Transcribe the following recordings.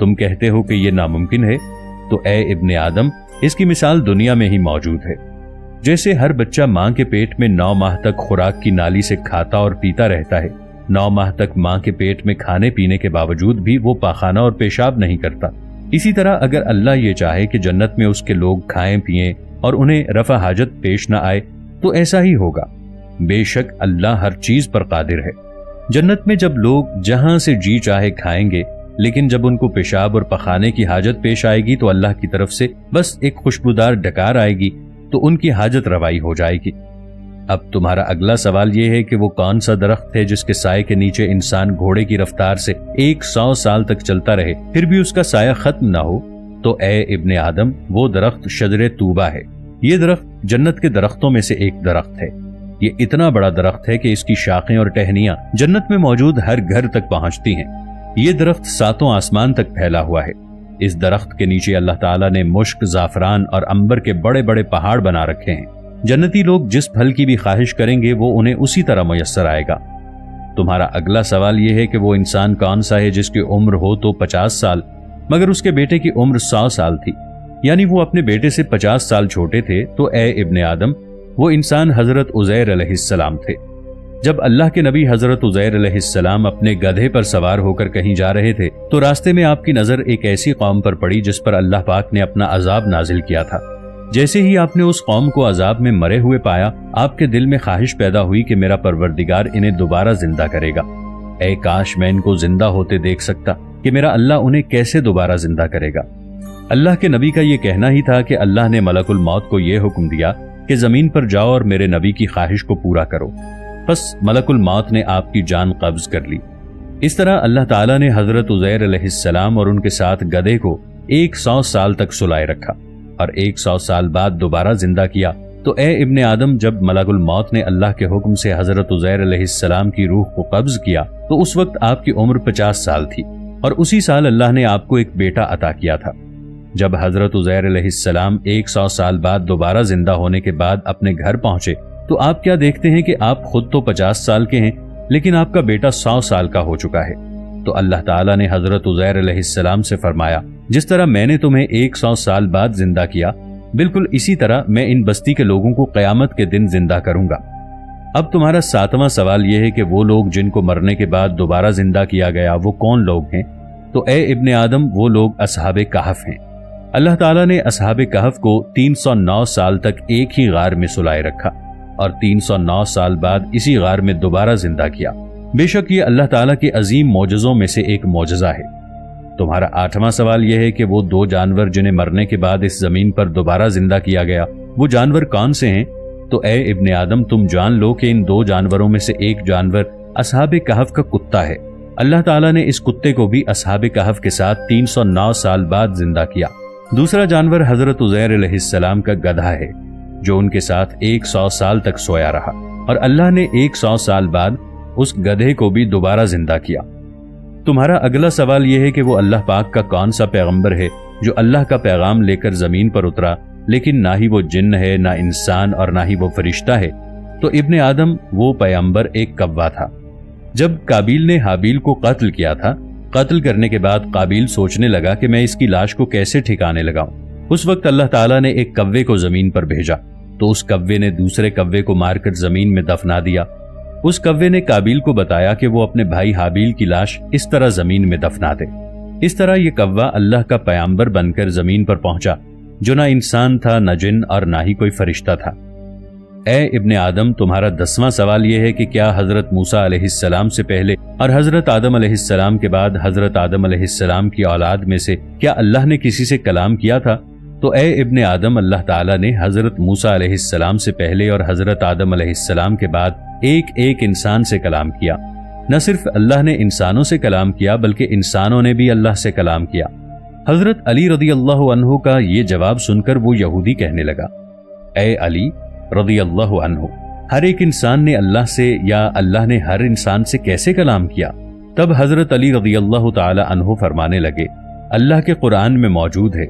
تم کہتے ہو کہ یہ ناممکن ہے، تو اے ابن آدم اس کی مثال دنیا میں ہی موجود ہے۔ جیسے ہر بچہ ماں کے پیٹ میں 9 ماہ تک خوراک کی نالی سے کھاتا اور پیتا رہتا ہے، 9 ماہ تک ماں کے پیٹ میں کھانے پینے کے باوجود بھی وہ پاخانہ اور پیشاب نہیں کرتا، اسی طرح اگر اللہ یہ چاہے کہ جنت میں اس کے لوگ کھائیں پیئیں اور انہیں رفع حاجت پیش نہ آئے تو ایسا ہی ہوگا۔ بے شک اللہ ہر چیز پر قادر ہے۔ جنت میں جب لوگ جہاں سے جی چاہے کھائیں گے، لیکن جب ان کو پیشاب اور پخانے کی حاجت پیش آئے گی تو اللہ کی طرف سے بس ایک خوشبودار ڈکار آئے گی تو ان کی حاجت روائی ہو جائے گی۔ اب تمہارا اگلا سوال یہ ہے کہ وہ کون سا درخت ہے جس کے سائے کے نیچے انسان گھوڑے کی رفتار سے 100 سال تک چلتا رہے پھر بھی اس کا سایہ ختم نہ ہو؟ تو اے ابن آدم وہ درخت شجر طوبہ ہے۔ یہ درخت جنت کے درختوں میں سے ایک درخت ہے۔ یہ اتنا بڑا درخت ہے کہ اس کی شاخیں اور ٹہنیاں جنت میں موجود ہر گھر تک پہنچتی ہیں۔ یہ درخت 7 آسمان تک پھیلا ہوا ہے۔ اس درخت کے نیچے اللہ تعالیٰ نے مشک، زعفران اور عنبر کے بڑے بڑے پہاڑ بنا رکھے ہیں۔ جنتی لوگ جس پھل کی بھی خواہش کریں گے وہ انہیں اسی طرح میسر آئے گا۔ تمہارا اگلا سوال یہ ہے کہ وہ انسان کون سا ہے جس کی عمر ہو تو 50 سال مگر اس کے بیٹے کی عمر 100 سال تھی، یعنی وہ اپنے بیٹے سے 50 سال چھوٹے تھے۔ تو اے ابن آدم وہ انسان حضرت عزیر علیہ السلام تھے۔ جب اللہ کے نبی حضرت عزیر علیہ السلام اپنے گدھے پر سوار ہو کر کہیں جا رہے تھے تو راستے میں آپ کی نظر ایک ایسی قوم پر پڑی جس پر اللہ پاک نے اپنا عذاب نازل کیا تھا۔ جیسے ہی آپ نے اس قوم کو عذاب میں مرے ہوئے پایا، آپ کے دل میں خواہش پیدا ہوئی کہ میرا پروردگار انہیں دوبارہ زندہ کرے گا۔ اے کاش میں ان کو زندہ ہوتے دیکھ سکتا کہ میرا اللہ انہیں کیسے دوبارہ زندہ کرے گا۔ اللہ کے نبی کا یہ کہنا ہی تھا کہ اللہ نے ملک الموت کو یہ حکم دیا کہ زمین پر جاؤ اور میرے نبی کی خواہش کو پورا کرو۔ بس ملک الموت نے آپ کی جان قبض کر لی۔ اس طرح اللہ تعالیٰ نے حضرت عزیر علیہ السلام اور ان کے ساتھ گدھے کو 100 سال تک سلائے رکھا اور 100 سال بعد دوبارہ زندہ کیا۔ تو اے ابن آدم جب ملک الموت نے اللہ کے حکم سے حضرت عزیر علیہ السلام کی روح کو قبض کیا تو اس وقت آپ کی عمر 50 سال تھی اور اسی سال اللہ نے آپ کو ایک بیٹا عطا کیا تھا۔ جب حضرت عزیر علیہ السلام 100 سال بعد دوبارہ زندہ ہونے کے بعد اپنے گھر پہنچے تو آپ کیا دیکھتے ہیں کہ آپ خود تو 50 سال کے ہیں لیکن آپ کا بیٹا 100 سال کا ہو چکا ہے۔ تو اللہ تعالیٰ نے حضرت عزیر علیہ السلام سے فرمایا، جس طرح میں نے تمہیں 100 سال بعد زندہ کیا، بالکل اسی طرح میں ان بستی کے لوگوں کو قیامت کے دن زندہ کروں گا۔ اب تمہارا 7واں سوال یہ ہے کہ وہ لوگ جن کو مرنے کے بعد دوبارہ زندہ کیا گیا وہ کون لوگ ہیں؟ تو اے ابن آدم وہ لوگ اصحاب کہف ہیں۔ اللہ تعالیٰ نے اصحاب کہف کو 309 سال تک ایک ہی غار میں سلائے رکھا اور 309 سال بعد اسی غار میں دوبارہ زندہ کیا۔ بے شک یہ اللہ تعالیٰ کے عظیم معجزوں میں سے ایک معجزہ ہے۔ تمہارا 8واں سوال یہ ہے کہ وہ 2 جانور جنہیں مرنے کے بعد اس زمین پر دوبارہ زندہ کیا گیا وہ جانور کون سے ہیں؟ تو اے ابن آدم تم جان لو کہ ان 2 جانوروں میں سے ایک جانور اصحاب کہف کا کتا ہے۔ اللہ تعالیٰ نے اس کتے کو بھی اصحاب کہف کے ساتھ 309 سال بعد زندہ کیا۔ دوسرا جانور حضرت عزیر علیہ السلام کا گدھا ہے جو ان کے ساتھ 100 سال تک سویا رہا اور اللہ نے 100 سال بعد اس گدھے کو بھی دوبارہ زندہ کیا۔ تمہارا اگلا سوال یہ ہے کہ وہ اللہ پاک کا کون سا پیغمبر ہے جو اللہ کا پیغام لے کر زمین پر اترا لیکن نہ ہی وہ جن ہے، نہ انسان اور نہ ہی وہ فرشتہ ہے؟ تو ابن آدم وہ پیغمبر ایک کوا تھا۔ جب قابیل نے حابیل کو قتل کیا تھا، قتل کرنے کے بعد قابیل سوچنے لگا کہ میں اس کی لاش کو کیسے ٹھکانے لگاؤں۔ اس وقت اللہ تعالیٰ نے ایک کوے کو زمین پر بھیجا تو اس کوے نے دوسرے کوے کو مار کر زمین میں دفنا دیا۔ اس کوے نے قابیل کو بتایا کہ وہ اپنے بھائی حابیل کی لاش اس طرح زمین میں دفنا دے۔ اس طرح یہ کوا اللہ کا پیغمبر بن کر زمین پر پہنچا جو نہ انسان تھا، نہ جن اور نہ ہی کوئی فرشتہ تھا۔ اے ابن آدم تمہارا 10واں سوال یہ ہے کہ کیا حضرت موسیٰ علیہ السلام سے پہلے اور حضرت آدم علیہ السلام کے بعد حضرت آدم علیہ السلام کی اولاد میں سے کیا اللہ نے کسی سے کلام کیا تھا؟ تو اے ابن آدم اللہ تعالیٰ نے حضرت موسیٰ علیہ السلام سے پہلے اور حضرت آدم علیہ السلام کے بعد ایک ایک انسان سے کلام کیا۔ نہ صرف اللہ نے انسانوں سے کلام کیا بلکہ انسانوں نے بھی اللہ سے کلام کیا۔ حضرت علی رضی اللہ عنہ کا یہ جواب سن کر وہ یہودی کہنے لگا، اے علی رضی اللہ عنہ، ہر ایک انسان نے اللہ سے یا اللہ نے ہر انسان سے کیسے کلام کیا؟ تب حضرت علی رضی اللہ تعالی عنہ فرمانے لگے، اللہ کے قرآن میں موجود ہے،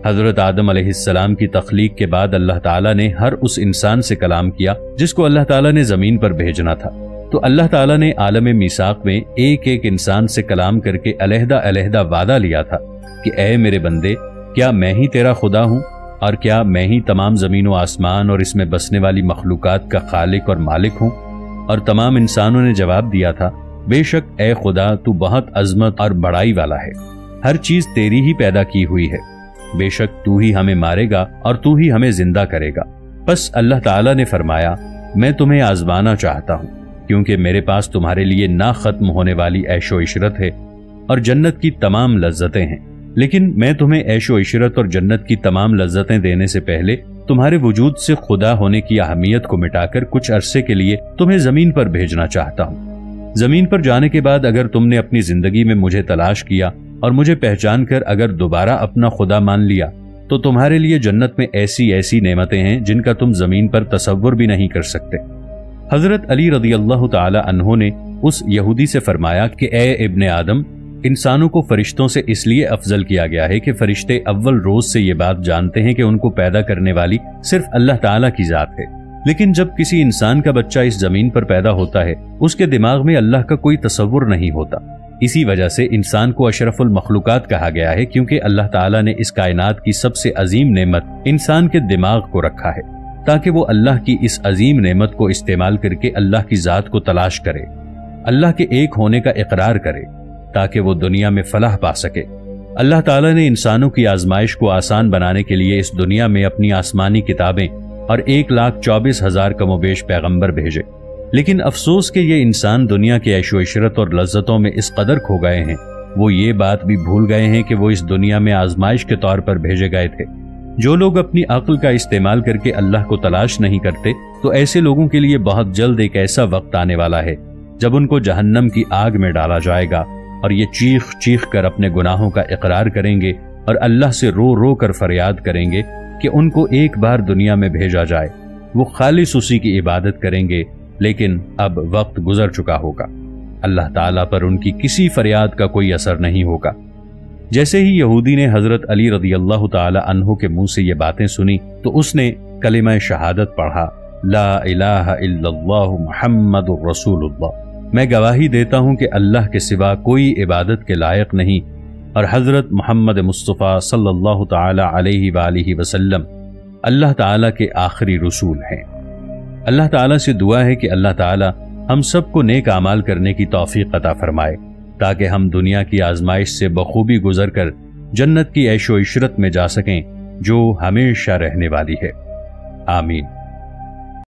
حضرت آدم علیہ السلام کی تخلیق کے بعد اللہ تعالیٰ نے ہر اس انسان سے کلام کیا جس کو اللہ تعالیٰ نے زمین پر بھیجنا تھا۔ تو اللہ تعالیٰ نے عالم میثاق میں ایک ایک انسان سے کلام کر کے علیحدہ علیحدہ وعدہ لیا تھا، کہ اے میرے بندے، کیا میں ہی تیرا خدا ہوں، اور کیا میں ہی تمام زمین و آسمان اور اس میں بسنے والی مخلوقات کا خالق اور مالک ہوں؟ اور تمام انسانوں نے جواب دیا تھا، بے شک اے خدا، تو بہت عظمت اور بڑائی والا ہے، ہر چیز تیری ہی پیدا کی ہوئی ہے، بے شک تو ہی ہمیں مارے گا اور تو ہی ہمیں زندہ کرے گا۔ پس اللہ تعالیٰ نے فرمایا، میں تمہیں آزمانا چاہتا ہوں، کیونکہ میرے پاس تمہارے لیے نہ ختم ہونے والی عیش و عشرت ہے اور جنت کی تمام لذتیں ہیں، لیکن میں تمہیں عیش و عشرت اور جنت کی تمام لذتیں دینے سے پہلے تمہارے وجود سے خدا ہونے کی اہمیت کو مٹا کر کچھ عرصے کے لیے تمہیں زمین پر بھیجنا چاہتا ہوں۔ زمین پر جانے کے بعد اگر تم نے اپنی زندگی میں مجھے تلاش کیا اور مجھے پہچان کر اگر دوبارہ اپنا خدا مان لیا تو تمہارے لیے جنت میں ایسی ایسی نعمتیں ہیں جن کا تم زمین پر تصور بھی نہیں کر سکتے۔ حضرت علی رضی اللہ تعالی عنہ نے اس یہودی سے فرمایا کہ اے ابن آدم، انسانوں کو فرشتوں سے اس لیے افضل کیا گیا ہے کہ فرشتے اول روز سے یہ بات جانتے ہیں کہ ان کو پیدا کرنے والی صرف اللہ تعالیٰ کی ذات ہے، لیکن جب کسی انسان کا بچہ اس زمین پر پیدا ہوتا ہے اس کے دماغ میں اللہ کا کوئی تصور نہیں ہوتا۔ اسی وجہ سے انسان کو اشرف المخلوقات کہا گیا ہے، کیونکہ اللہ تعالیٰ نے اس کائنات کی سب سے عظیم نعمت انسان کے دماغ کو رکھا ہے تاکہ وہ اللہ کی اس عظیم نعمت کو استعمال کر کے اللہ کی ذات کو تلاش کرے، اللہ کے ایک ہونے کا اقرار کرے تاکہ وہ دنیا میں فلاح پا سکے۔ اللہ تعالیٰ نے انسانوں کی آزمائش کو آسان بنانے کے لیے اس دنیا میں اپنی آسمانی کتابیں اور 1,24,000 کم و بیش پیغمبر بھیجے، لیکن افسوس کہ یہ انسان دنیا کے عیش و عشرت اور لذتوں میں اس قدر کھو گئے ہیں، وہ یہ بات بھی بھول گئے ہیں کہ وہ اس دنیا میں آزمائش کے طور پر بھیجے گئے تھے۔ جو لوگ اپنی عقل کا استعمال کر کے اللہ کو تلاش نہیں کرتے تو ایسے لوگوں کے لیے بہت جلد ایک ایسا وقت آنے والا ہے جب ان کو جہنم کی آگ میں ڈالا جائے گا اور یہ چیخ چیخ کر اپنے گناہوں کا اقرار کریں گے اور اللہ سے رو رو کر فریاد کریں گے کہ ان کو ایک بار دنیا میں بھیجا جائے، وہ خالص اسی کی عبادت کریں گے، لیکن اب وقت گزر چکا ہوگا، اللہ تعالیٰ پر ان کی کسی فریاد کا کوئی اثر نہیں ہوگا۔ جیسے ہی یہودی نے حضرت علی رضی اللہ تعالی عنہ کے منہ سے یہ باتیں سنی تو اس نے کلمہ شہادت پڑھا، لا الہ الا اللہ محمد رسول اللہ، میں گواہی دیتا ہوں کہ اللہ کے سوا کوئی عبادت کے لائق نہیں اور حضرت محمد مصطفیٰ صلی اللہ تعالی علیہ وآلہ وسلم اللہ تعالیٰ کے آخری رسول ہیں۔ اللہ تعالیٰ سے دعا ہے کہ اللہ تعالیٰ ہم سب کو نیک اعمال کرنے کی توفیق عطا فرمائے تاکہ ہم دنیا کی آزمائش سے بخوبی گزر کر جنت کی عیش و عشرت میں جا سکیں جو ہمیشہ رہنے والی ہے۔ آمین۔